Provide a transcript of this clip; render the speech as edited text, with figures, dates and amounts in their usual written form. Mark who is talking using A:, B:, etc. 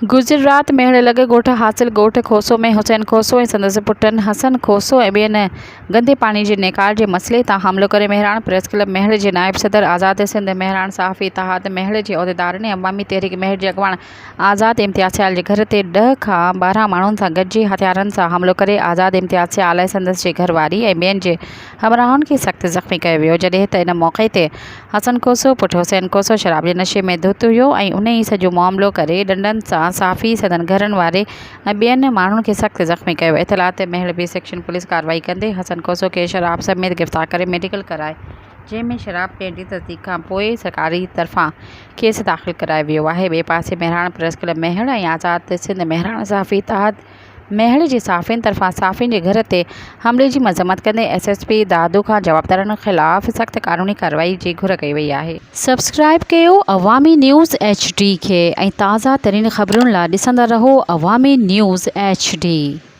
A: गुजरात में अहिड़े लॻे ॻोठ हासिल ॻोठ खोसो में हुसैन खोसो ऐं संदसि पुटनि हसन खोसो ऐं ॿियनि गंदे पाणी जे निकाल जे मसइले तां हमिलो करे मेहराण प्रेस क्लब महड़ जे नायब सदर आज़ाद सिंध मेहराण सहाफ़ी इतिहाद महड़ जे उहिदेदारनि ऐं अवामी तहरीक महड़ जे अॻवान आज़ाद इम्तियाज़ सियाल जे घर ते 10 खां 12 माण्हुनि सां गॾिजी हथियारनि सां हमिलो करे आज़ाद इम्तियाज़ सियाल ऐं संदसि जे घरवारी ऐं ॿियनि जे हमराहनि खे सख़्तु ज़ख़्मी कयो वियो, जॾहिं त इन मौक़े ते हसन खोसो पुटु हुसैन खोसो शराब जे नशे में धुत हुयो ऐं उन ई सॼो मामिलो करे डंडनि सां सहाफ़ी सदन घरनि वारे ऐं ॿियनि माण्हुनि खे सख़्तु ज़ख़्मी कयो। इतलाह ते महड़ बी सेक्शन पुलिस कार्रवाई कंदे हसन खोसो खे शराब समेत गिरफ़्तार करे मेडिकल कराए, जंहिंमें शराब पीअण जी तस्दीक़ खां पोइ सरकारी तरफ़ां केस दाख़िल करायो वियो आहे। ॿिए पासे मेहराण प्रेस क्लब महड़ ऐं आज़ाद सिंध मेहराण सहाफ़ी इतिहाद महड़ जे सहाफ़ियुनि तरफ़ां सहाफ़ियुनि जे घर ते हमले जी मज़म्मत कंदे SSP दादू खां जवाबदारनि ख़िलाफ़ सख़्त क़ानूनी कार्रवाई जी घुर कई वई आहे। सब्सक्राइब कयो अवामी न्यूज़ HD खे ऐं ताज़ा तरीन ख़बरुनि लाइ ॾिसंदा रहो अवामी न्यूज़ HD।